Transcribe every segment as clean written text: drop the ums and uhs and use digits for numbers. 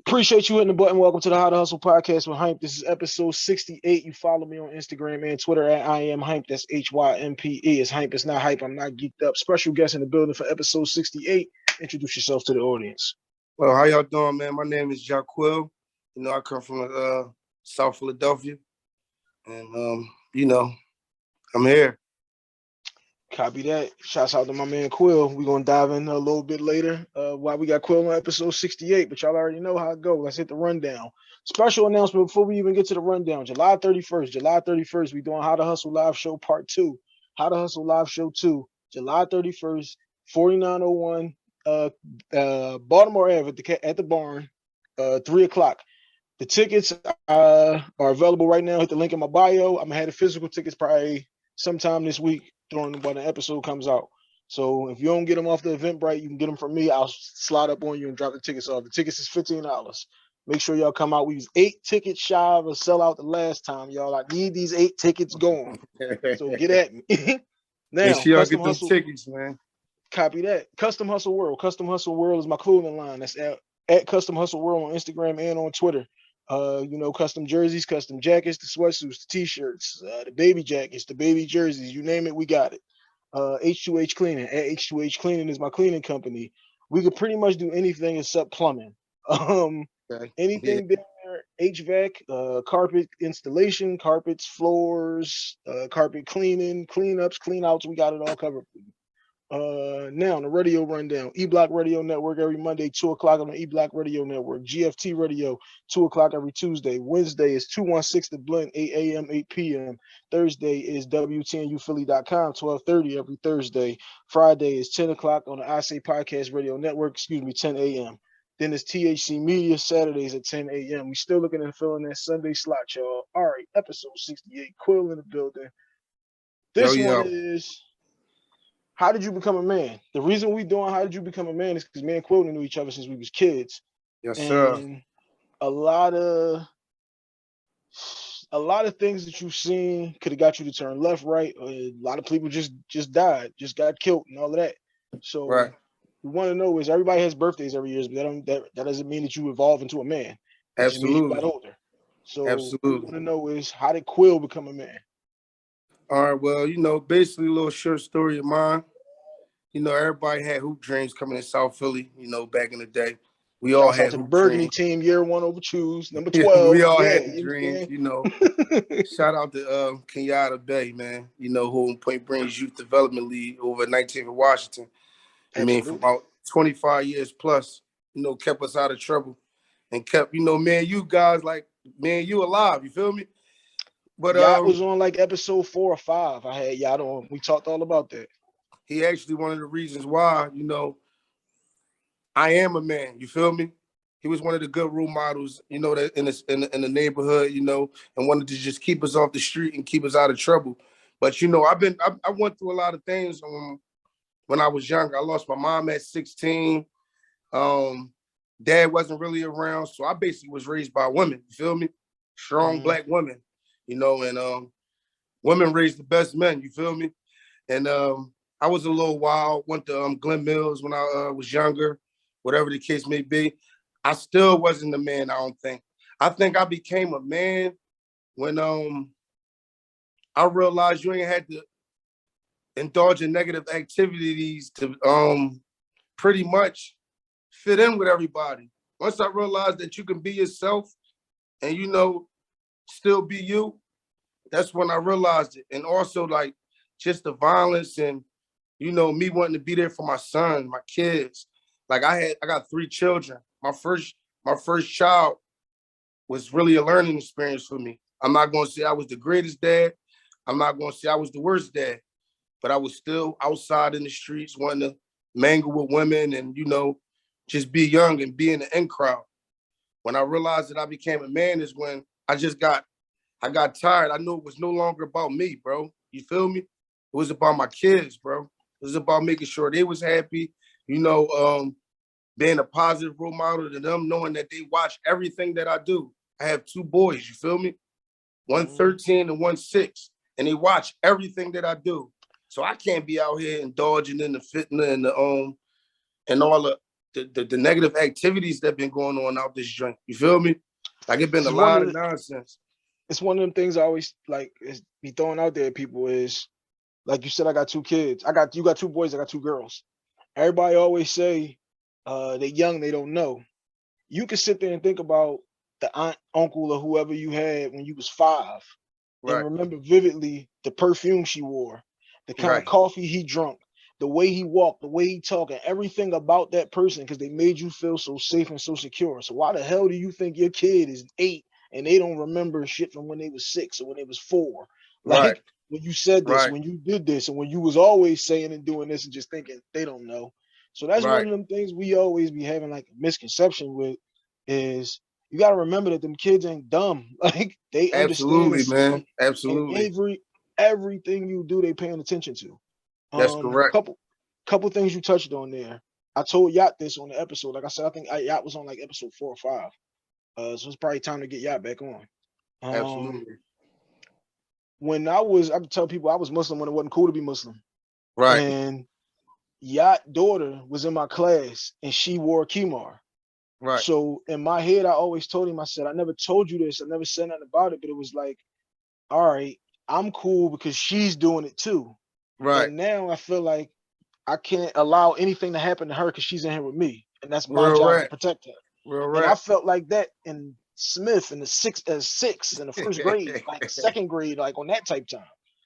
Appreciate you hitting the button. Welcome to the How to Hustle podcast with Hype. This is episode 68. You follow me on Instagram and Twitter at I am Hype. That's HYMPE. It's Hype. It's not hype. I'm not geeked up. Special guest in the building for episode 68. Introduce yourself to the audience. Well, how y'all doing, man? My name is Quil. I come from South Philadelphia, and I'm here. Copy that. Shouts out to my man Quil. We're gonna dive in a little bit later. Why we got Quil on episode 68, but y'all already know how it goes. Let's hit the rundown. Special announcement before we even get to the rundown. July 31st, we doing How to Hustle Live Show Part 2. How to Hustle Live Show 2, July 31st, 4901 Baltimore Ave at the barn, 3 o'clock. The tickets are available right now. Hit the link in my bio. I'm gonna have the physical tickets probably sometime this week when the episode comes out. So if you don't get them off the Eventbrite, you can get them from me. I'll slide up on you and drop the tickets off. The tickets is $15. Make sure y'all come out. We was 8 tickets shy of a sellout the last time, y'all. I need these 8 tickets going. So get at me. Now, make sure y'all get those tickets, man. Copy that. Custom Hustle World. Custom Hustle World is my clothing line. That's at Custom Hustle World on Instagram and on Twitter. Custom jerseys, custom jackets, the sweatsuits, the t-shirts, the baby jackets, the baby jerseys, you name it, we got it. H2H Cleaning. At H2H Cleaning is my cleaning company. We could pretty much do anything except plumbing. Anything down there, HVAC, carpet installation, carpets, floors, carpet cleaning, cleanups, cleanouts, we got it all covered for you. Now the radio rundown. E-Block Radio Network every Monday, 2 o'clock on the E-Block Radio Network. GFT Radio, 2 o'clock every Tuesday. Wednesday is 216 The Blend, 8 a.m., 8 p.m. Thursday is WTNUphilly.com, 12:30 every Thursday. Friday is 10 o'clock on the I Say Podcast Radio Network, 10 a.m. Then it's THC Media, Saturdays at 10 a.m. We still looking at filling that Sunday slot, y'all. All right, episode 68, Quil in the building. This one is... How did you become a man? The reason we doing How Did You Become a Man is because me and Quil knew each other since we was kids. Yes, sir. And a lot of things that you've seen could have got you to turn left, right. A lot of people just died, just got killed and all of that. So right. We want to know is everybody has birthdays every year, but that doesn't mean that you evolve into a man. It Absolutely. Just means you got older. So absolutely. What we want to know is how did Quil become a man? All right, well, basically a little short story of mine. Everybody had hoop dreams coming in South Philly, back in the day. We all had to hoop the Burgundy dreams. team, year 1 over choose, number 12. We all had the dreams, Shout out to Kenyatta Bay, man, who in Point Breeze Youth Development League over at 19th and Washington. Absolutely. For about 25 years plus, kept us out of trouble and kept, you guys you alive, you feel me? But Yacht was on like episode 4 or 5. I had Yacht on. We talked all about that. He actually one of the reasons why, I am a man. You feel me? He was one of the good role models, that in the neighborhood, and wanted to just keep us off the street and keep us out of trouble. But I went through a lot of things when I was younger. I lost my mom at 16. Dad wasn't really around, so I basically was raised by women. You feel me? Strong Black women. And women raise the best men, you feel me? And I was a little wild, went to Glen Mills when I was younger, whatever the case may be. I still wasn't a man, I don't think. I think I became a man when I realized you ain't had to indulge in negative activities to pretty much fit in with everybody. Once I realized that you can be yourself and, still be you, that's when I realized it. And also just the violence and, me wanting to be there for my son, my kids. I got 3 children. My first child was really a learning experience for me. I'm not going to say I was the greatest dad. I'm not going to say I was the worst dad, but I was still outside in the streets wanting to mingle with women and, just be young and be in the in crowd. When I realized that I became a man is when I got tired. I knew it was no longer about me, bro. You feel me? It was about my kids, bro. It was about making sure they was happy, being a positive role model to them, knowing that they watch everything that I do. I have 2 boys, you feel me? One 13 and one 6. And they watch everything that I do. So I can't be out here indulging in the fitna and the and all the negative activities that been going on out this joint. You feel me? Like it been This a is one lot of of the, nonsense. it's one of them things I always like is be throwing out there. People is like you said. I got two kids. You got two boys. I got two girls. Everybody always say they're young. They don't know. You can sit there and think about the aunt, uncle, or whoever you had when you was 5, and Right, remember vividly the perfume she wore, the kind of right, coffee he drunk, the way he walked, the way he talked, and everything about that person because they made you feel so safe and so secure. So why the hell do you think your kid is 8 and they don't remember shit from when they was 6 or when they was 4? right, Like when you said this, right, when you did this, and when you was always saying and doing this and just thinking they don't know. So that's one right. of them things we always be having like a misconception with is you got to remember that them kids ain't dumb. Like they understand and Absolutely, see, man. and Absolutely. everything you do, they paying attention to. That's correct. Couple things you touched on there. I told Yacht this on the episode. Like I said, I think Yacht was on like episode 4 or 5. So it's probably time to get Yacht back on. Um, Absolutely. I would tell people I was Muslim when it wasn't cool to be Muslim, Right, and Yacht daughter was in my class and she wore kimar. right, So in my head, I always told him, I said, I never told you this. I never said nothing about it, but it was like, all right, I'm cool because she's doing it too. right. And now I feel like I can't allow anything to happen to her because she's in here with me. And that's my Real job to rap. protect her. Real And I rap. felt like that in Smith in the six in the first grade, like second grade, like on that type time.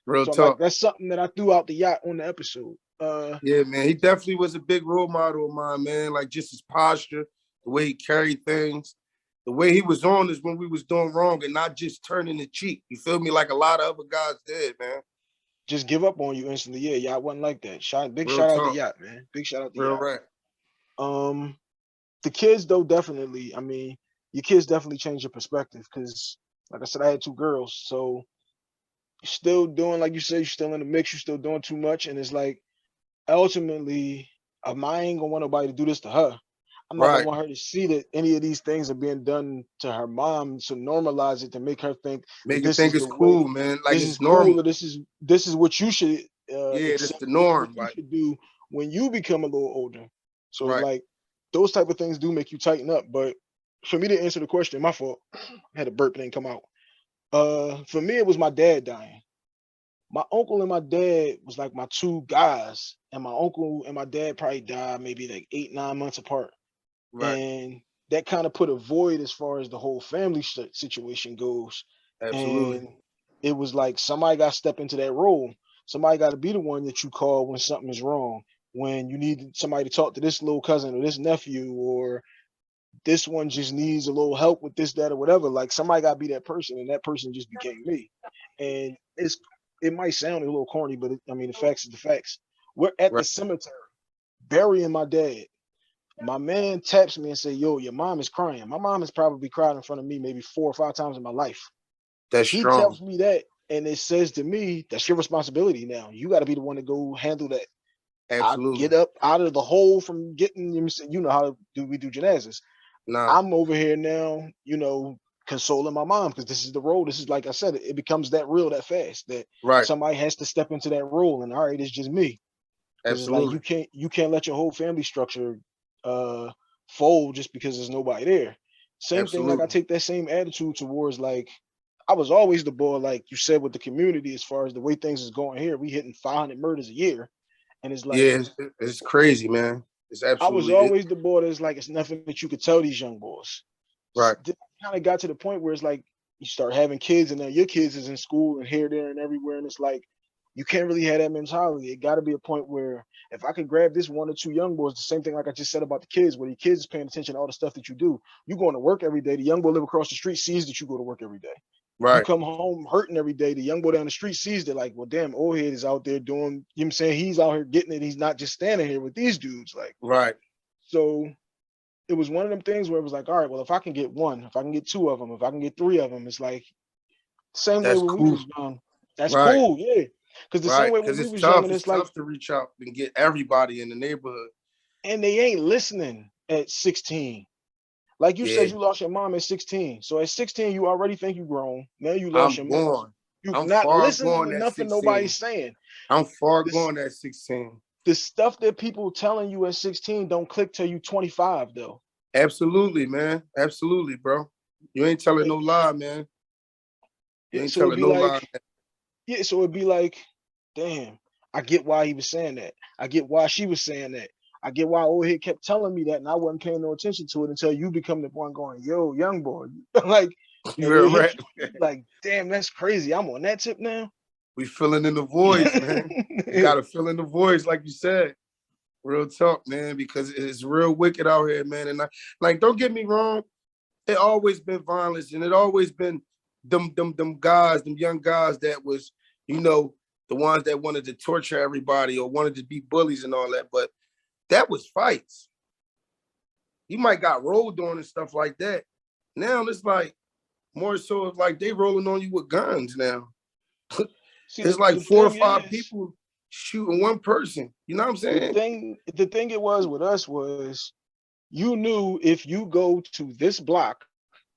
Real So I'm like, talk. that's something that I threw out the Yacht on the episode. Yeah, man. He definitely was a big role model of mine, man. Like just his posture, the way he carried things, the way he was on is when we was doing wrong and not just turning the cheek. You feel me? Like a lot of other guys did, man. just give up on you instantly. Yeah, Yacht wasn't like that. Big Real shout out to talk. Yacht, man. Big shout out to Real Yacht. rap. Um, the kids though definitely. I mean, your kids definitely change your perspective because, like I said, I had two girls, so you're still doing like you said, you're still in the mix. You're still doing too much, and it's like ultimately, I ain't gonna want nobody to do this to her. I'm not gonna Right. want her to see that any of these things are being done to her mom to normalize it to make her think that Make it this think is it's the way, cool, man. Like this is it's cool, normal. or this is what you should Yeah, that's accept. the This is what norm. you Like, should do when you become a little older. So it's right. like those type of things do make you tighten up. But for me to answer the question, my fault. I had a burp and didn't come out. For me, it was my dad dying. My uncle and my dad was like my two guys, and my uncle and my dad probably died maybe like 8, 9 months apart, Right. and that kind of put a void as far as the whole family situation goes. Absolutely. And it was like somebody got to step into that role. Somebody got to be the one that you call when something is wrong, when you need somebody to talk to this little cousin or this nephew, or this one just needs a little help with this, that, or whatever. Like somebody got to be that person, and that person just became me. And it might sound a little corny, but I mean the facts is the facts. We're at the Right. cemetery burying my dad. My man taps me and say, "Yo, your mom is crying." My mom has probably cried in front of me maybe 4 or 5 times in my life. That's He strong. tells me that, and it says to me, "That's your responsibility now. You got to be the one to go handle that." I Absolutely. get up out of the hole from getting, you know how do we do janazas. Nah. I'm over here now, consoling my mom because this is the role. This is like I said, it becomes that real that fast that Right. somebody has to step into that role. And all right, it's just me because it's like Absolutely. you can't let your whole family structure uh fold just because there's nobody there. Same thing, like I Absolutely. take that same attitude towards like I was always the boy, like you said, with the community as far as the way things is going here. We hitting 500 murders a year, and it's like Yeah, it's crazy, man. It's I was absolutely it. always the boy that's like it's nothing that you could tell these young boys. Right. Kind of got to the point where it's like you start having kids, and now your kids is in school and here, there, and everywhere, and it's like you can't really have that mentality. It got to be a point where if I could grab this one or two young boys, the same thing like I just said about the kids, where the kids is paying attention to all the stuff that you do. You going to work every day. The young boy live across the street sees that you go to work every day. You Right. come home hurting every day. The young boy down the street sees that, like, well, damn, old head is out there doing, you know what I'm saying? He's out here getting it. He's not just standing here with these dudes. Like, Right. so it was one of them things where it was like, all right, well, if I can get one, if I can get two of them, if I can get three of them, it's like same way That's when we cool. was young. That's Right. cool, yeah. Because the same Right. way when Because we it's was young, tough. and It's it's like, tough to reach out and get everybody in the neighborhood. and they ain't listening at 16. Like you said, Yeah. you lost your mom at 16. So at 16, you already think you grown. Now you lost I'm your mom. gone. You I'm not far listening gone to at nothing 16. nobody's saying. I'm far This gone at 16. the stuff that people telling you at 16 don't click till you 25 though. Absolutely, man. Absolutely, bro. You ain't telling no lie, man. You Yeah, ain't so it'd telling be no lie. like, yeah, so it'd be like, damn, I get why he was saying that. I get why she was saying that. I get why old head kept telling me that, and I wasn't paying no attention to it until you become the one going, yo, young boy, like, and You're it hit right. you like, damn, that's crazy. I'm on that tip now. We filling in the voids, man. You gotta fill in the voids, like you said. Real talk, man, because it's real wicked out here, man. And like, don't get me wrong, it always been violence, and it always been them guys, them young guys that was, the ones that wanted to torture everybody or wanted to be bullies and all that. But that was fights. You might got rolled on and stuff like that. Now it's like more so of like they rolling on you with guns now. See, It's like the 4 or thing 5 is, people shooting one person. You know what I'm saying? the thing it was with us was you knew if you go to this block,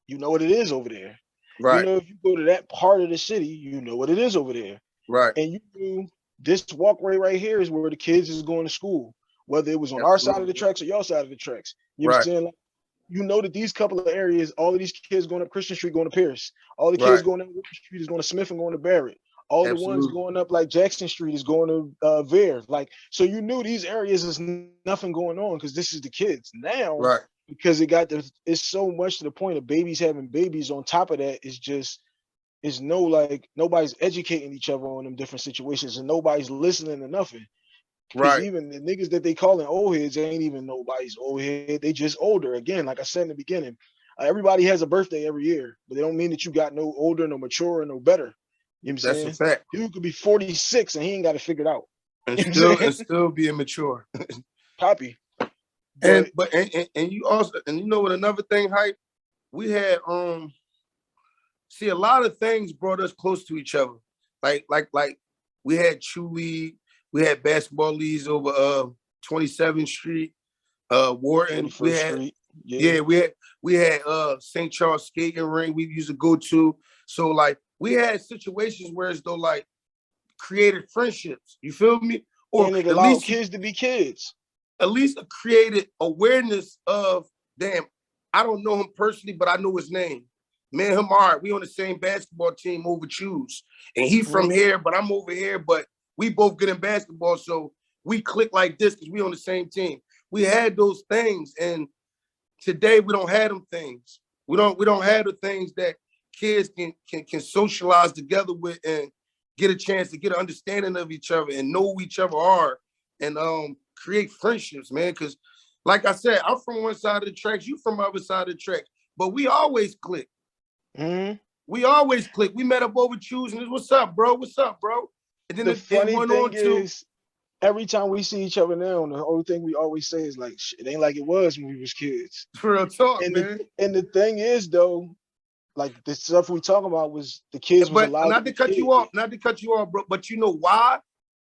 you know what it is over there. You Right, know if you go to that part of the city, you know what it is over there. right. And you knew this walkway right here is where the kids is going to school, whether it was on our side of the Absolutely. tracks or your side of the tracks. You know what Right, I'm saying? Like, you know that these couple of areas, all of these kids going up Christian Street, going to Pierce. All the kids right. going up Wilson Street is going to Smith and going to Barrett. All the ones Absolutely. going up like Jackson Street is going to Vere. Like, so you knew these areas is nothing going on because this is the kids. Now, Right, because it's so much to the point of babies having babies on top of that, it's just, it's no, like, nobody's educating each other on them different situations and nobody's listening to nothing. Because right. even the niggas that they calling old heads ain't even nobody's old head. They just older. Again, like I said in the beginning, everybody has a birthday every year, but they don't mean that you got no older, no mature, no better. You know what I'm That's a saying? fact. Dude could be 46 and he ain't got it figured out. And You know what I'm still saying? and still be immature. Poppy. And But but and you also, and you know what, another thing, hype, we had see, a lot of things brought us close to each other. Like we had Chewy, we had basketball leagues over 27th Street, Wharton. 21st Street. Yeah. Yeah, we had St. Charles skating ring we used to go to. So like we had situations where as though like created friendships. You feel me? Or And it allowed kids to be kids. at least created awareness of, damn, I don't know him personally, but I know his name. Me and him are, we on the same basketball team over Choose. And he from Mhm. here, but I'm over here, but we both good in basketball. So we click like this because we on the same team. We had those things. And today we don't have them things. We don't have the things that kids can socialize together with and get a chance to get an understanding of each other and know who each other are and create friendships, man. Because like I said, I'm from one side of the tracks, you from the other side of the tracks, but we always click. Mhm. We always click. We met up over Choosing this. What's up, bro? What's up, bro? And then The it funny went thing on to is, every time we see each other now, the only thing we always say is like, "Shit, it ain't like it was when we was kids." real talk, And man. the thing is though, like the stuff we talking about was the kids was But allowed to not to be cut you kids. off, not to cut you off, bro. But you know why?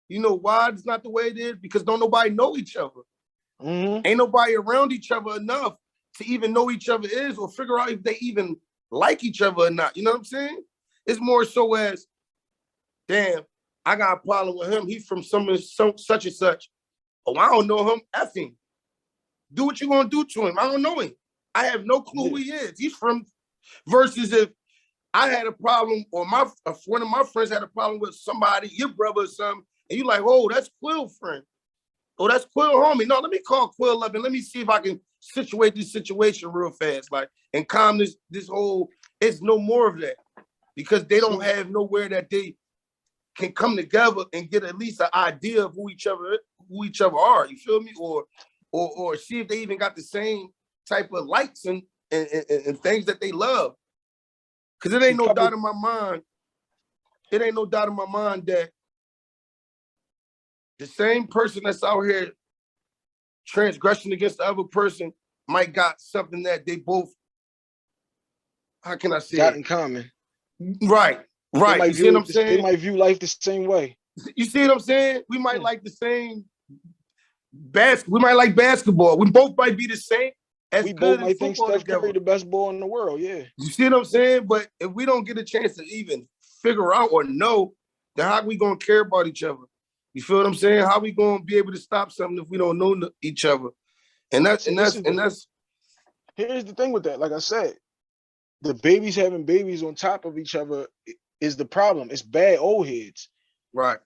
You know why it's not the way it is? Because don't nobody know each other. Mm-hmm. Ain't nobody around each other enough to even know each other is or figure out if they even like each other or not. You know what I'm saying? It's more so as, damn, I got a problem with him. He's from some such and such. Oh, I don't know him. F him. Do what you gonna do to him. I don't know him. I have no clue who Yeah. he is. He's from, versus if I had a problem or one of my friends had a problem with somebody, your brother or something, and you like, oh, that's Quil friend. Oh, that's Quil homie. No, let me call Quil up and let me see if I can situate this situation real fast, like, and calm this whole. It's no more of that because they don't So have nowhere that they can come together and get at least an idea of who each other are. You feel me? Or see if they even got the same type of likes and things that they love. Because it see ain't no couple doubt in my mind. It ain't no doubt in my mind that the same person that's out here transgression against the other person might got something that they both, how can I say got it? in common. Right, They right. might You see what view I'm it. They saying? might view life the same way. You see what I'm saying? We might Yeah. like the same we might like basketball. We both might be the same as We both good as might think football Steph together. Curry the best ball in the world. Yeah. You see what I'm saying? But if we don't get a chance to even figure out or know, then how are we gonna care about each other? You feel what I'm saying? How we gonna be able to stop something if we don't know each other? And See, that's here's the thing with that. Like I said, the babies having babies on top of each other is the problem. It's bad old heads. right,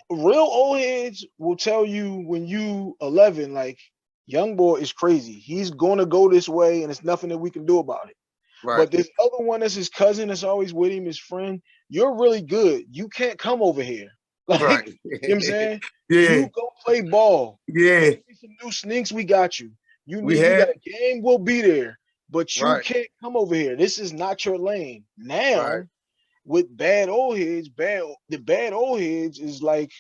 Real old heads will tell you when you 11, like, young boy is crazy. He's gonna go this way, and there's nothing that we can do about it. right, But this other one that's his cousin that's always with him, his friend, you're really good. You can't come over here. Like, right. you know what I'm saying? Yeah, You go play ball. yeah. You need some new sneaks, we got you. We You got had a game, we'll be there. But you right, can't come over here. This is not your lane. right, Now, with bad old heads, the bad old heads is like,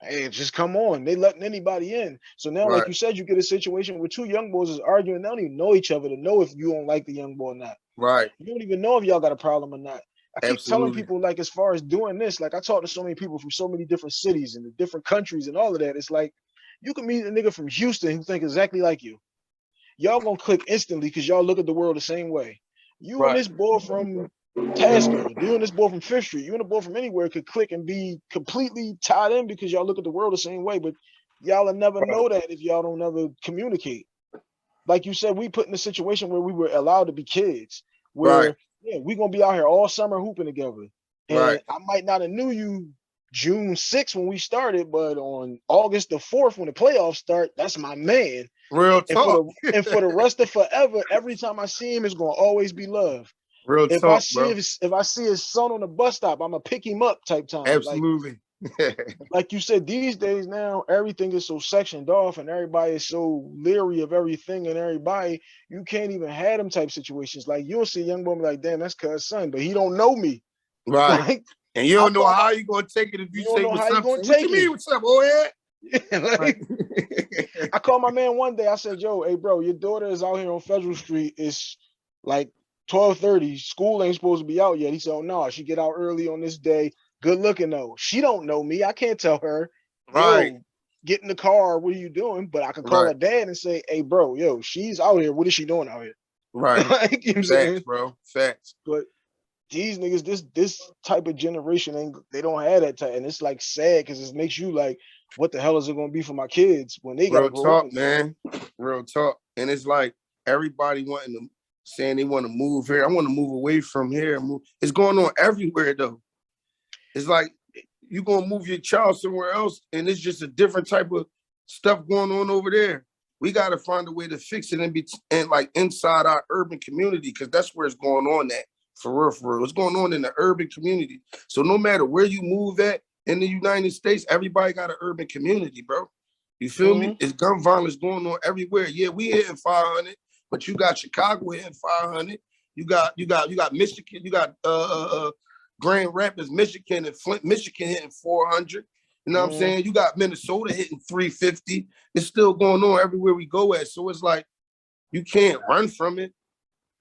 hey, just come on. They letting anybody in. So now, like right, you said, you get a situation where two young boys is arguing. They don't even know each other to know if you don't like the young boy or not. right. You don't even know if y'all got a problem or not. I keep telling Absolutely. people, like, as far as doing this, like, I talk to so many people from so many different cities and different countries and all of that. It's like, you can meet a nigga from Houston who think exactly like you. Y'all gonna click instantly because y'all look at the world the same way. You and Right, this boy from Tasker, you and this boy from Fifth Street, you and a boy from anywhere could click and be completely tied in because y'all look at the world the same way. But y'all will never right, know that if y'all don't ever communicate. Like you said, we put in a situation where we were allowed to be kids, right, where, yeah, we gonna be out here all summer hooping together. right. And I might not have knew you June 6th when we started, but on August the 4th when the playoffs start, that's my man. Real And for talk. the rest of forever, every time I see him, it's gonna always be love. Real talk, bro. If I see his son on the bus stop, I'm gonna pick him up type time. Absolutely. Like you said, these days now everything is so sectioned off and everybody is so leery of everything and everybody. You can't even have them type situations. Like, you'll see a young boy be like, damn, that's cuz son, but he don't know me. Right. Like, And you I don't know call my how you gonna take it if you you don't say know how what's you up. gonna Say, what you take mean, it. what's up, oh Yeah, yeah? like, I called my man one day. I said, yo, hey bro, your daughter is out here on Federal Street. It's like 12:30. School ain't supposed to be out yet. He said, oh no, she get out early on this day. Good looking though. She don't know me. I can't tell her, Right, yo, get in the car. What are you doing? But I could call right, her dad and say, hey bro, yo, she's out here. What is she doing out here? right. Like, you know what I'm Facts, saying? bro. Facts. But these niggas, this type of generation ain't, they don't have that type, and it's like sad because it makes you like, what the hell is it gonna be for my kids when they gotta Real grow up talk, in this? man. Real talk. And it's like everybody wanting to saying they want to move here. I want to move away from here. Move. It's going on everywhere though. It's like you gonna move your child somewhere else, and it's just a different type of stuff going on over there. We got to find a way to fix it and like inside our urban community, because that's where it's going on at for real, for real. It's going on in the urban community. So no matter where you move at in the United States, everybody got an urban community, bro. You feel me? Mhm. It's gun violence going on everywhere. Yeah, we hitting 500, but you got Chicago hitting 500. You got Michigan. You got Grand Rapids, Michigan, and Flint, Michigan hitting 400. You know what I'm Mhm. saying? You got Minnesota hitting 350. It's still going on everywhere we go at. So it's like you can't run from it.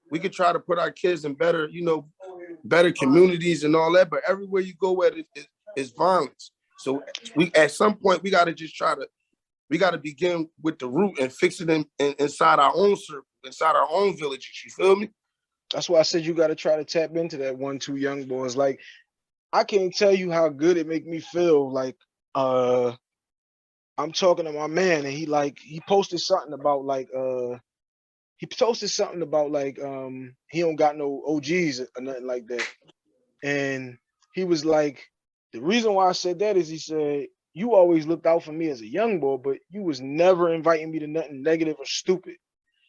We could try to put our kids in better, better communities and all that, but everywhere you go at is violence. So we at some point we got to just try to we got to begin with the root and fix it inside our own circle, inside our own villages. You feel me? That's why I said you got to try to tap into that one, two young boys. Like, I can't tell you how good it make me feel. Like, uh, I'm talking to my man, and he posted something about he don't got no OGs or nothing like that. And he was like, the reason why I said that is, he said, you always looked out for me as a young boy, but you was never inviting me to nothing negative or stupid.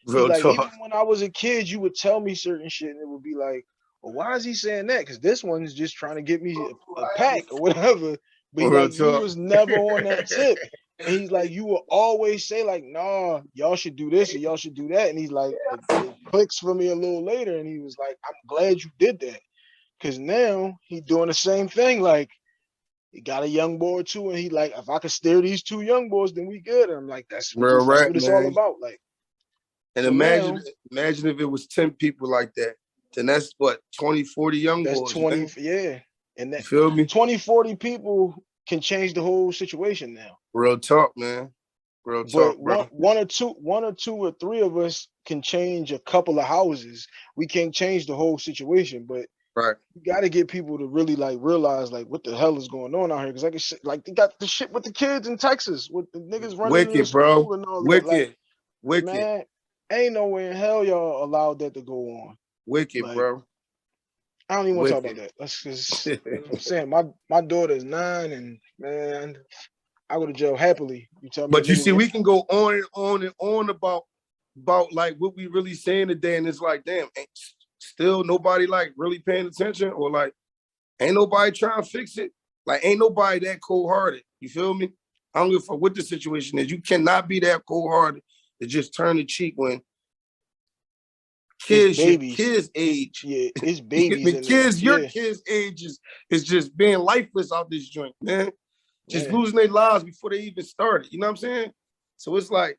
He Real like, even talk. when I was a kid, you would tell me certain shit, and it would be like, well, why is he saying that? Because this one's just trying to get me a pack or whatever. But he Real like, you talk. was never on that tip. And he's like, you will always say like, nah, y'all should do this or y'all should do that. And he's like, it clicks for me a little later. And he was like, I'm glad you did that. Cause now he doing the same thing. Like, he got a young boy too, and he like, if I could steer these two young boys, then we good. And I'm like, Real that's rap, what it's all man. about. Like, And so now imagine if it was 10 people like that. Then that's what, 20, 40 young that's boys, 20, man. yeah. And You that feel me? 20, 40 people can change the whole situation now. Real talk, man. Real talk, But bro. one or two or three of us can change a couple of houses. We can't change the whole situation, but Right. You got to get people to really like realize like what the hell is going on out here. Because like they got the shit with the kids in Texas with the niggas running in the Wicked, bro. school and all of that. Like, Wicked. Wicked. man, ain't no way in hell y'all allowed that to go on. Wicked, Like, bro. I don't even want to talk about Wicked. that. That's just I'm saying my daughter is 9, and man, I go to jail happily. You tell me a But you nigga see, get we can go on and on and on about like what we really saying today, and it's like, damn, ain't still nobody like really paying attention, or like ain't nobody trying to fix it. Like ain't nobody that cold hearted. You feel me? I don't give a fuck what the situation is. You cannot be that cold hearted to just turn the cheek when it's your babies. kids' age, Yeah, it's babies the in there. kids, your Yeah, kids' age is just being lifeless out this joint, man. Just man. losing their lives before they even started. You know what I'm saying? So it's like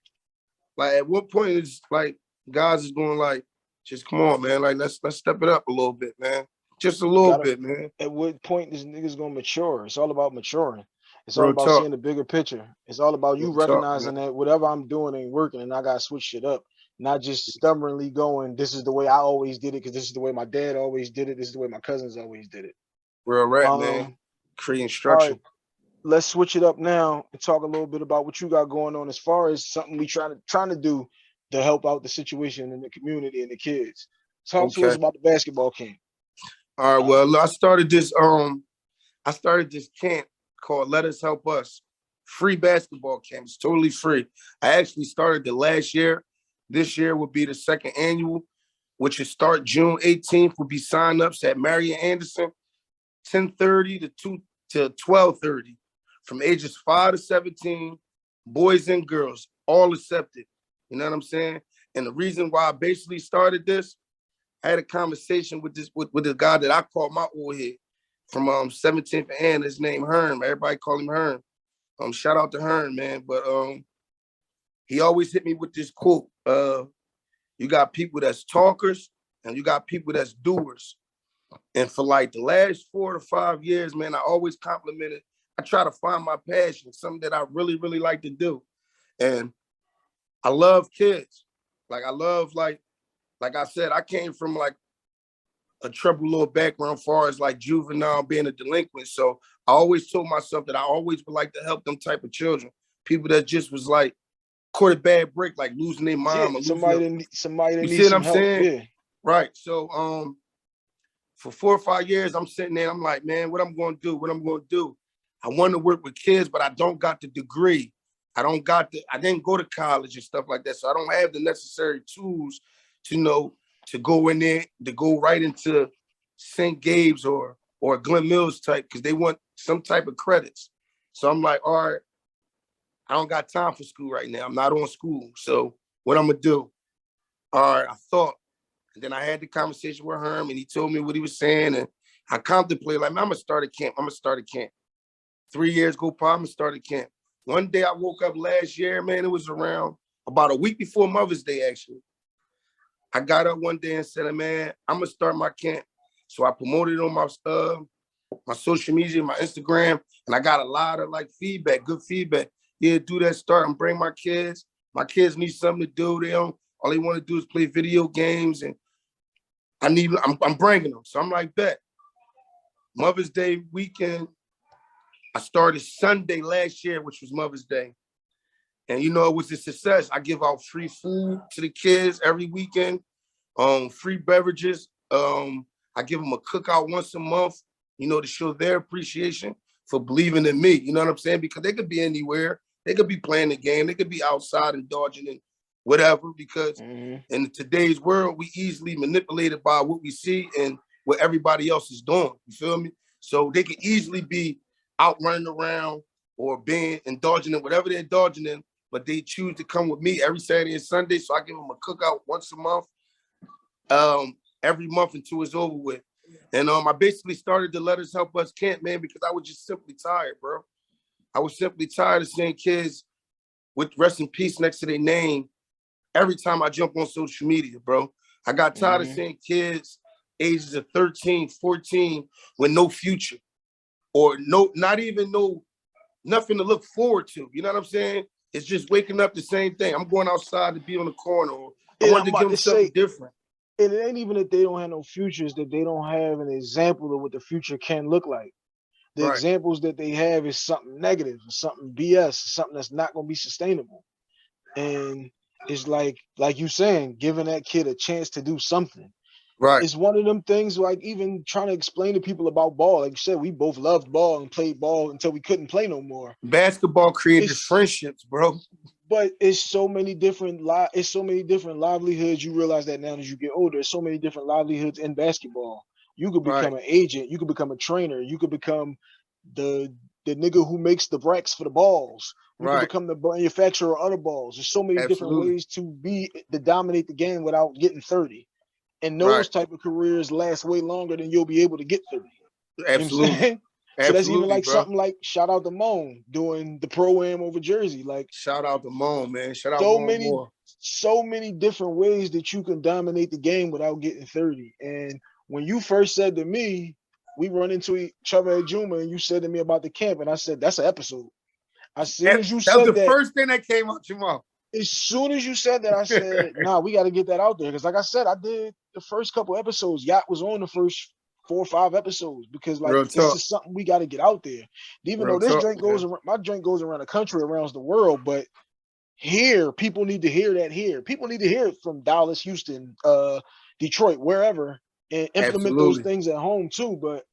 at what point it's like guys is going like, just come on, man. Like let's step it up a little bit, man. Just a You little gotta. bit, man. At what point this nigga's gonna mature? It's all about maturing. It's all Real about seeing talk. the bigger picture. It's all about you Real talk, man. recognizing that whatever I'm doing ain't working, and I gotta switch shit up. Not just stubbornly going, this is the way I always did it, because this is the way my dad always did it. This is the way my cousins always did it. Real rap, man. Um. Creating All right. structure. Let's switch it up now and talk a little bit about what you got going on as far as something we trying to do to help out the situation in the community and the kids. Talk to us Okay. about the basketball camp. All right. Well, I started this camp called Let Us Help Us. Free basketball camp. It's totally free. I actually started it last year. This year will be the second annual, which will start June 18th. Will be sign-ups at Marion Anderson, 10:30 to 12:30, from ages 5 to 17, boys and girls, all accepted. You know what I'm saying? And the reason why I basically started this, I had a conversation with the guy that I call my old head from 17th and his name Hearn. Everybody call him Hearn. Shout out to Hearn, man. But he always hit me with this quote. You got people that's talkers and you got people that's doers. And for like the last 4 to 5 years, man, I always complimented. I try to find my passion, something that I really, really like to do. And I love kids. Like I love like I said, I came from like a troubled little background as far as like juvenile being a delinquent. So I always told myself that I always would like to help them type of children. People that just was like caught a bad break, like losing their Yeah, mom or losing somebody that you see needs what some I'm help. saying? Yeah. Right. So for 4 or 5 years, I'm sitting there, I'm like, man, what I'm gonna do? What I'm gonna do? I want to work with kids, but I don't got the degree. I didn't go to college and stuff like that. So I don't have the necessary tools to know to go in there, to go right into St. Gabe's or Glen Mills type, because they want some type of credits. So I'm like, all right, I don't got time for school right now. I'm not on school. So what I'm gonna do? All right, I thought. And then I had the conversation with him and he told me what he was saying. And I contemplated, like, man, I'm gonna start a camp. I'm gonna start a camp. 3 years go by, I'm gonna start a camp. One day I woke up last year, man, it was around about a week before Mother's Day, actually. I got up one day and said, man, I'm gonna start my camp. So I promoted it on my social media, my Instagram, and I got a lot of like feedback, good feedback. Yeah, do that, start and bring my kids. My kids need something to do. All they want to do is play video games, and I'm bringing them. So I'm like, bet. Mother's Day weekend, I started Sunday last year, which was Mother's Day. And you know, it was a success. I give out free food to the kids every weekend, free beverages. I give them a cookout once a month, you know, to show their appreciation for believing in me. You know what I'm saying? Because they could be anywhere. They could be playing the game. They could be outside indulging in whatever. Because in today's world, we easily manipulated by what we see and what everybody else is doing. You feel me? So they could easily be out running around or being indulging in whatever they're indulging in, but they choose to come with me every Saturday and Sunday. So I give them a cookout once a month, every month until it's over with. And I basically started the Let Us Help Us camp, man, because I was just simply tired, bro. I was simply tired of seeing kids with rest in peace next to their name every time I jump on social media, bro. I got tired of seeing kids ages of 13, 14 with no future or not even nothing to look forward to. You know what I'm saying? It's just waking up the same thing. I'm going outside to be on the corner. Or I Yeah, wanted I'm to give about them to something say different. And it ain't even that they don't have no futures, that they don't have an example of what the future can look like. The Right, examples that they have is something negative, something BS, something that's not going to be sustainable. And it's like you saying, giving that kid a chance to do something. right. It's one of them things, like even trying to explain to people about ball. Like you said, we both loved ball and played ball until we couldn't play no more. Basketball created It's friendships, bro. but it's so many different it's so many different livelihoods. You realize that now as you get older. There's so many different livelihoods in basketball. You could Right, become an agent, you could become a trainer, you could become the the nigga who makes the bracks for the balls. You could right. become the manufacturer of other balls. There's so many different Absolutely. ways to dominate the game without getting 30. And Right. those type of careers last way longer than you'll be able to get 30. You know what I'm Absolutely. saying? So that's even Absolutely, like bro. something like shout out to Moan doing the pro-am over Jersey. Like Shout out to Moan, man. Shout out so Moan many more. so many different ways that you can dominate the game without getting 30. And when you first said to me, we run into each other at Juma, and you said to me about the camp, and I said that's an episode. As soon as you That was said the that, first thing that came out your mouth. as soon as you said that, I said, nah, we got to get that out there. Because like I said, I did the first couple episodes. Yacht was on the first 4 or 5 episodes because like Real it's talk. just something we got to get out there. Even Real though this talk, drink goes man. around, my drink goes around the country, around the world, but here people need to hear that here. People need to hear it from Dallas, Houston, Detroit, wherever, and implement those Absolutely. things at home too. But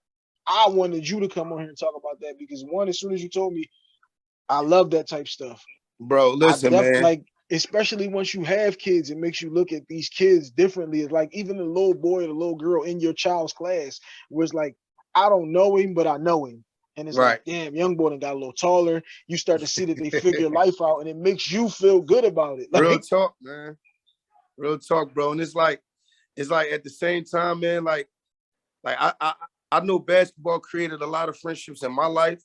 I wanted you to come on here and talk about that because one, as soon as you told me, I love that type stuff. Bro, I listen, man. like, especially once you have kids, it makes you look at these kids differently. It's like even the little boy or the little girl in your child's class was like, I don't know him, but I know him. And it's like, Right. damn, young boy done got a little taller. You start to see that they figure life out, and it makes you feel good about it. Real Like, talk, man. Real talk, bro. And it's like at the same time, man, like I know basketball created a lot of friendships in my life,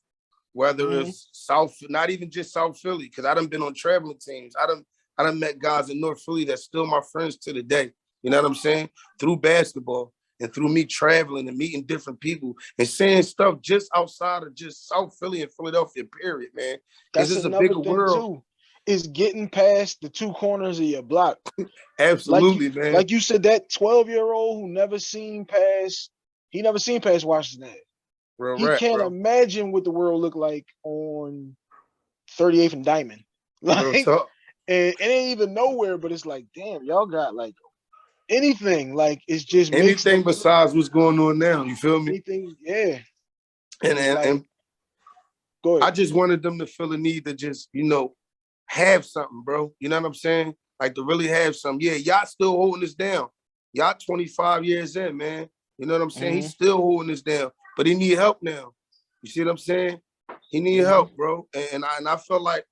whether mm-hmm. it's South, not even just South Philly, because I done been on traveling teams. I done met guys in North Philly that's still my friends to the day. You know what I'm saying? Through basketball and through me traveling and meeting different people and saying stuff just outside of just South Philly and Philadelphia, period, man. Because That's it's a another bigger thing world. too, is getting past the two corners of your block. Like you Absolutely, man. like you said, that 12-year-old who never seen past Washington. Real He rap, can't bro. imagine what the world looked like on 38th and Diamond. Real Like, talk. and it ain't even nowhere, but it's like, damn, y'all got like anything. Like, it just makes Anything them besides what's going on now, you feel me? anything. Yeah. And And it's and, like, and go I ahead. just wanted them to feel the need to just, have something, bro. You know what I'm saying? Like to really have something. Yeah, y'all still holding us down. Y'all 25 years in, man. You know what I'm saying? Mm-hmm. He's still holding us down, but he need help now. You see what I'm saying? He need Mm-hmm. help, bro. And I felt like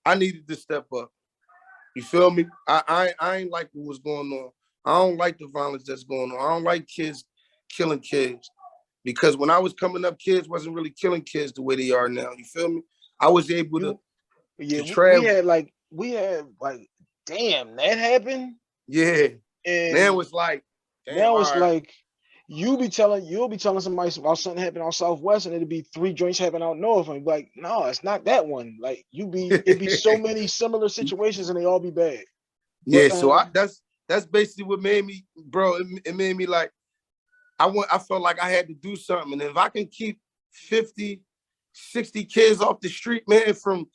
I needed to step up. You feel me? I ain't like what's going on. I don't like the violence that's going on. I don't like kids killing kids. Because when I was coming up, kids wasn't really killing kids the way they are now. You feel me? I was able You yeah, to we travel. had like damn, that happened. Yeah. Now And it's like, damn, now all it's right. like you'll be telling somebody about something happened out Southwest, and it'll be three joints happening out North, and be like, no, it's not that one. Like it'd be so many similar situations, and they all be bad. Yeah, But so that's basically what made me, bro. It made me like I felt like I had to do something. And if I can keep 50, 60 kids off the street, man, from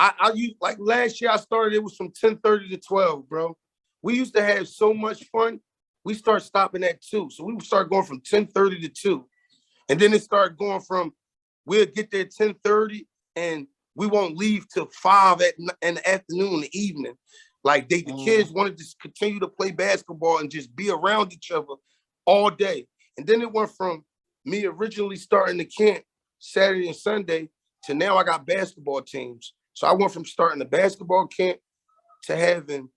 I used like last year I started, it was from 10:30 to 12, bro. We used to have so much fun. We start stopping at 2. So we would start going from 10:30 to 2. And then it started going from we'll get there 10:30 and we won't leave till 5 in the afternoon, the evening. Like the mm, kids wanted to continue to play basketball and just be around each other all day. And then it went from me originally starting the camp Saturday and Sunday to now I got basketball teams. So I went from starting the basketball camp to having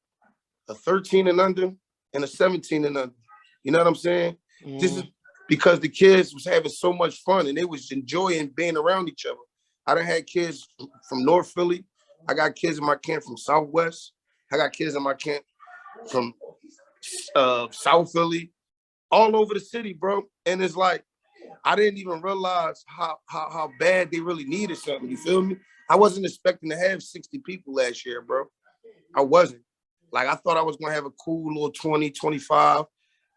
a 13 and under and a 17 and under. You know what I'm saying? This is mm, because the kids was having so much fun and they was enjoying being around each other. I done had kids from North Philly. I got kids in my camp from Southwest. I got kids in my camp from South Philly, all over the city, bro. And it's like I didn't even realize how bad they really needed something. You feel me? I wasn't expecting to have 60 people last year, bro. I wasn't. Like, I thought I was gonna have a cool little 20, 25,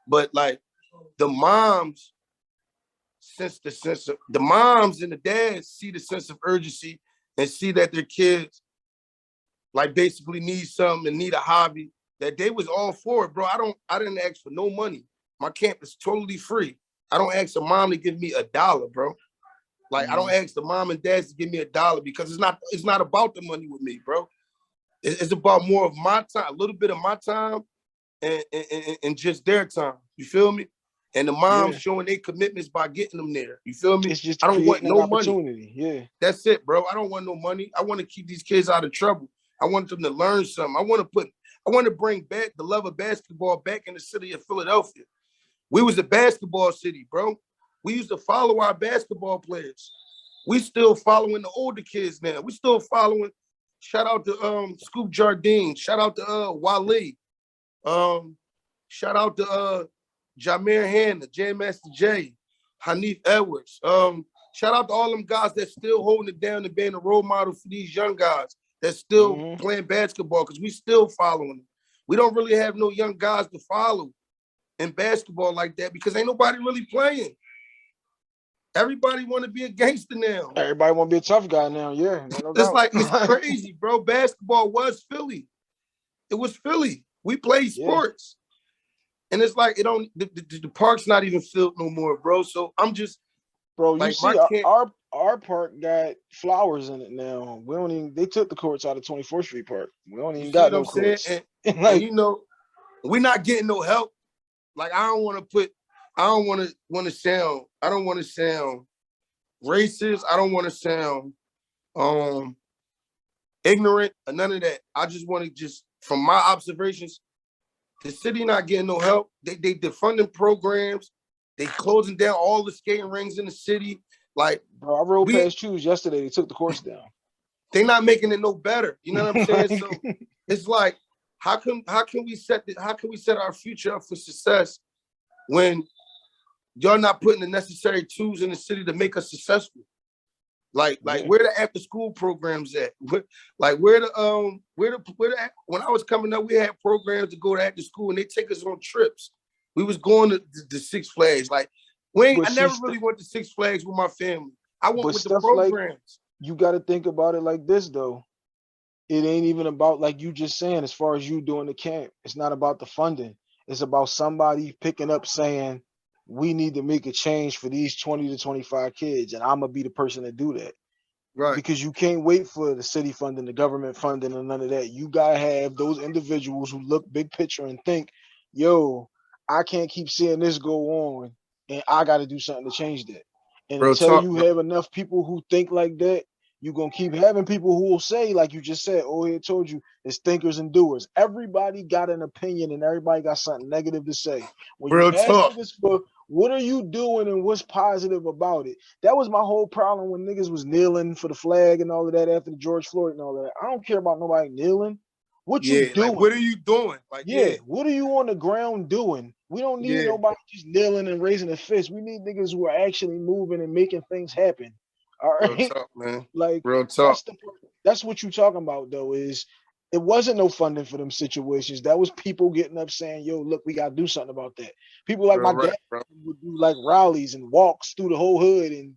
but like the moms, the moms and the dads see the sense of urgency and see that their kids like basically need something and need a hobby, that they was all for it, bro. I didn't ask for no money. My camp is totally free. I don't ask a mom to give me $1, bro. Like, I don't ask the mom and dads to give me $1 because it's not about the money with me, bro. It's about more of my time, a little bit of my time and just their time. You feel me? And the moms Yeah. showing their commitments by getting them there. You feel me? It's just I don't want creating that no money. opportunity. Yeah. That's it, bro. I don't want no money. I want to keep these kids out of trouble. I want them to learn something. I want to bring back the love of basketball back in the city of Philadelphia. We was a basketball city, bro. We used to follow our basketball players. We still following the older kids now. We still following. Shout out to Scoop Jardine. Shout out to Wale. Shout out to Jameer Hanna, J Master J, Hanif Edwards. Shout out to all them guys that's still holding it down and being a role model for these young guys that's still playing basketball, because we still following them. We don't really have no young guys to follow in basketball like that because ain't nobody really playing. Everybody want to be a gangster now. Everybody want to be a tough guy now. Yeah, no It's doubt. like, it's crazy, bro. Basketball was Philly. It was Philly. We played sports. And it's like, the park's not even filled no more, bro. So I'm just, bro, like, you see, our park got flowers in it now. We don't even. They took the courts out of 24th Street Park. We don't even got no courts. And you know, we're not getting no help. Like, I don't want to sound racist. I don't want to sound ignorant or none of that. I just want to from my observations, the city not getting no help. They defunding programs. They closing down all the skating rings in the city. Like, bro, I rode past Choose yesterday. They took the course down. They not making it no better. You know what I'm saying? So it's like, how can we set our future up for success when y'all not putting the necessary tools in the city to make us successful? Like where the after school programs at? Like where the when I was coming up, we had programs to go to after school and they take us on trips. We was going to the Six Flags. Like, I never really went to Six Flags with my family. I went with the programs. Like, you got to think about it like this though. It ain't even about, like you just saying, as far as you doing the camp, it's not about the funding. It's about somebody picking up saying, we need to make a change for these 20 to 25 kids, and I'm gonna be the person to do that. Right. Because you can't wait for the city funding, the government funding, and none of that. You gotta have those individuals who look big picture and think, yo, I can't keep seeing this go on, and I gotta do something to change that. And until you have enough people who think like that, you're going to keep having people who will say, like you just said, I told you, it's thinkers and doers. Everybody got an opinion and everybody got something negative to say. When you ask niggas for what are you doing and what's positive about it, that was my whole problem when niggas was kneeling for the flag and all of that after the George Floyd and all that. I don't care about nobody kneeling. What you doing? Like, what are you doing? Like, what are you on the ground doing? We don't need nobody just kneeling and raising a fist. We need niggas who are actually moving and making things happen. All right, real talk, man. Like, real talk. That's what you're talking about, though. Is it wasn't no funding for them situations. That was people getting up saying, "Yo, look, we gotta do something about that." People like my dad would do like rallies and walks through the whole hood and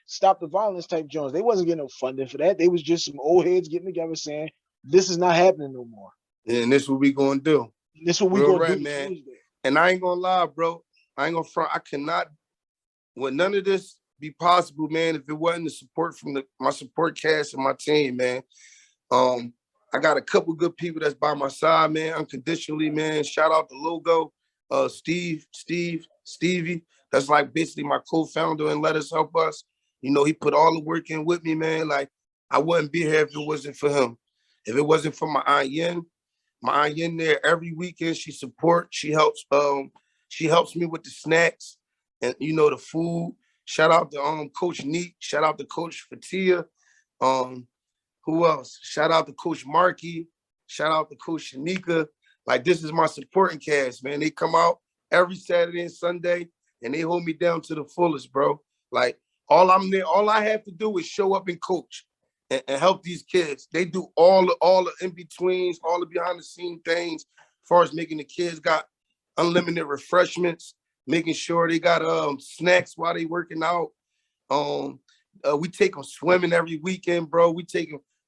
stop the violence type joints. They wasn't getting no funding for that. They was just some old heads getting together saying, "This is not happening no more." And this is what we gonna do. This is what we gonna do, man. And I ain't gonna lie, bro. I ain't gonna front. I cannot. With none of this be possible, man, if it wasn't the support from my support cast and my team, man. I got a couple good people that's by my side, man, unconditionally, man. Shout out to Logo, Stevie. That's like basically my co-founder and let us help us. You know, he put all the work in with me, man. Like, I wouldn't be here if it wasn't for him. If it wasn't for my Aunt Yen there every weekend, she supports. She helps me with the snacks and the food. Shout out to Coach Neat. Shout out to Coach Fatia. Who else? Shout out to Coach Markey. Shout out to Coach Shanika. Like, this is my supporting cast, man. They come out every Saturday and Sunday, and they hold me down to the fullest, bro. Like, all I have to do is show up and coach. and help these kids. They do all the in-betweens, all the behind-the-scene things, as far as making the kids got unlimited refreshments, making sure they got snacks while they working out. We take them swimming every weekend, bro.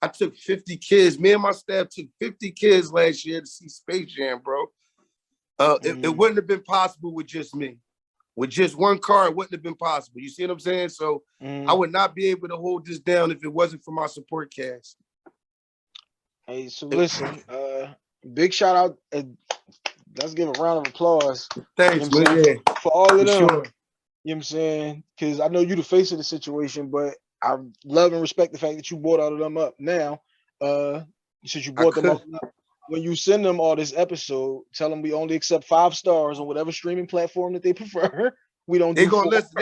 I took 50 kids. Me and my staff took 50 kids last year to see Space Jam, bro. It wouldn't have been possible with just me. With just one car, it wouldn't have been possible. You see what I'm saying? So I would not be able to hold this down if it wasn't for my support cast. Hey, so listen, big shout out. Let's give a round of applause. Thanks, you know man. Yeah, for all of them. sure. You know what I'm saying? Because I know you the face of the situation, but I love and respect the fact that you brought all of them up now. Since you brought them up, when you send them all this episode, tell them we only accept 5 stars on whatever streaming platform that they prefer. We don't. They gonna listen.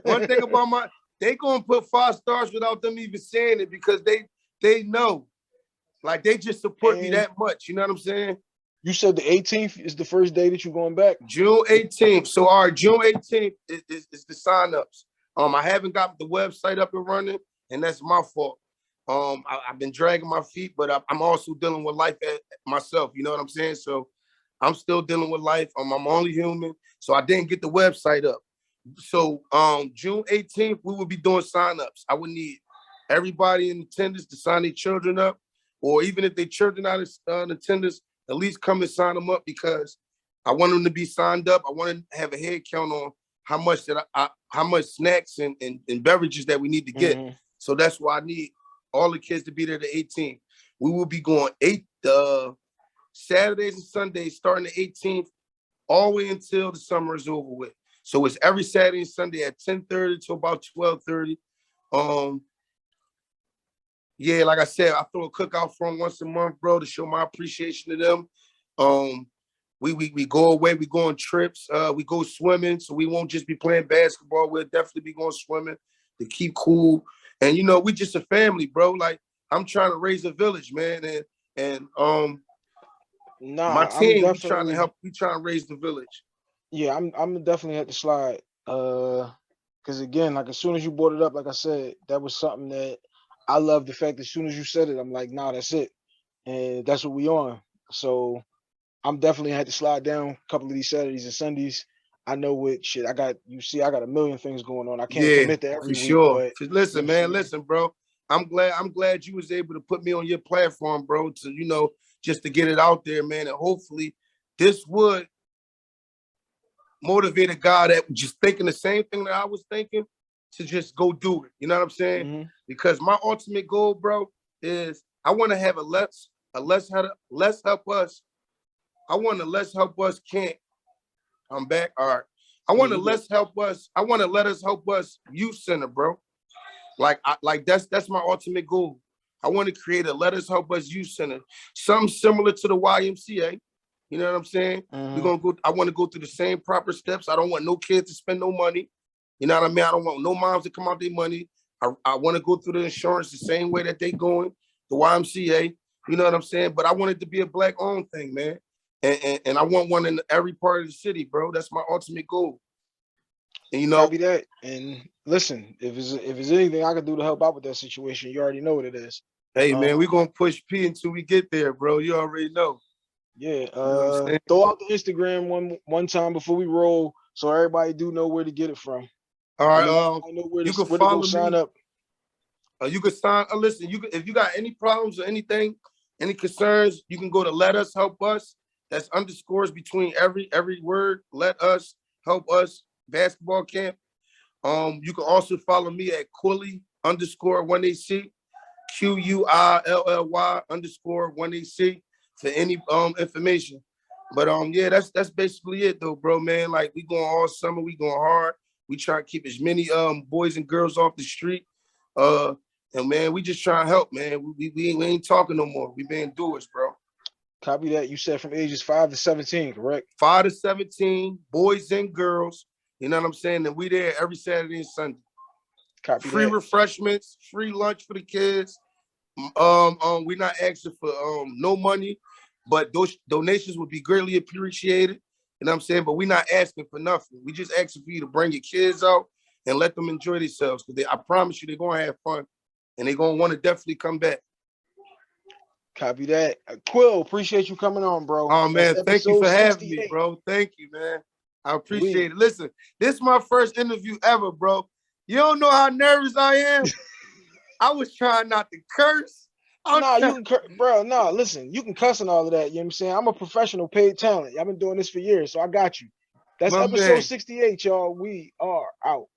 One thing about they gonna put 5 stars without them even saying it because they know, like they just support me that much. You know what I'm saying? You said the 18th is the first day that you're going back. June 18th. So our June 18th is the signups. I haven't got the website up and running, and that's my fault. I've been dragging my feet, but I'm also dealing with life myself. You know what I'm saying? So I'm still dealing with life. I'm only human, so I didn't get the website up. So June 18th, we will be doing signups. I would need everybody in attendance to sign their children up, or even if their children are in attendance, at least come and sign them up because I want them to be signed up. I want to have a head count on how much how much snacks and beverages that we need to get. So that's why I need all the kids to be there the 18th. We will be going 8 Saturdays and Sundays starting the 18th all the way until the summer is over with. So it's every Saturday and Sunday at 10:30 to about 12:30. Yeah, like I said, I throw a cookout for them once a month, bro, to show my appreciation to them. We go away, we go on trips, we go swimming, so we won't just be playing basketball. We'll definitely be going swimming to keep cool. And you know, we just a family, bro. Like I'm trying to raise a village, man, and my team, we trying to help. We trying to raise the village. Yeah, I'm definitely have to slide. Because again, like as soon as you brought it up, like I said, that was something that I love the fact that as soon as you said it, I'm like, nah, that's it. And that's what we on. So I'm definitely had to slide down a couple of these Saturdays and Sundays. I know what shit I got. You see, I got a million things going on. I can't commit to every week. Sure. But listen, man, listen, bro. I'm glad you was able to put me on your platform, bro, to, you know, just to get it out there, man. And hopefully this would motivate a guy that just thinking the same thing that I was thinking to just go do it. You know what I'm saying? Because my ultimate goal, bro, is I want to have a let's help us. I want to let's help us camp. I'm back. All right. I want to let's help us. I want to let us help us youth center, bro. Like that's my ultimate goal. I want to create a let us help us youth center, something similar to the YMCA. You know what I'm saying? We're gonna go. I want to go through the same proper steps. I don't want no kids to spend no money. You know what I mean? I don't want no moms to come out their money. I want to go through the insurance the same way that they going, the YMCA. You know what I'm saying? But I want it to be a black-owned thing, man. And I want one in every part of the city, bro. That's my ultimate goal. And you know, copy that. And listen, if there's anything I can do to help out with that situation, you already know what it is. Hey, man, we're gonna push P until we get there, bro. You already know. Yeah. Throw out the Instagram one time before we roll, so everybody do know where to get it from. All right. I know where you to, can follow me. Sign up. You can sign. Listen, if you got any problems or anything, any concerns, you can go to Let Us Help Us. That's underscores between every word. Let Us Help Us basketball camp. You can also follow me at Quilly _1AC, QUILLY _1AC for any information. But yeah, that's basically it though, bro, man. Like we going all summer, we going hard. We try to keep as many boys and girls off the street. And man, we just trying to help, man. We ain't talking no more. We being doers, bro. Copy that. You said from ages 5 to 17, correct? 5 to 17, boys and girls. You know what I'm saying? And we there every Saturday and Sunday. Copy free that. Refreshments, free lunch for the kids. We're not asking for no money, but those donations would be greatly appreciated. You know what I'm saying? But we're not asking for nothing. We just asking for you to bring your kids out and let them enjoy themselves. Because I promise you, they're gonna have fun. and they're gonna want to definitely come back. Copy that. Quil, appreciate you coming on, bro. Oh man, That's thank you episode for having me, 68. bro. Thank you, man. I appreciate it. Listen, this is my first interview ever, bro. You don't know how nervous I am. I was trying not to curse. You can, bro. No, listen, you can cuss and all of that. You know what I'm saying? I'm a professional paid talent. I've been doing this for years, so I got you. That's My episode man. 68, y'all. We are out.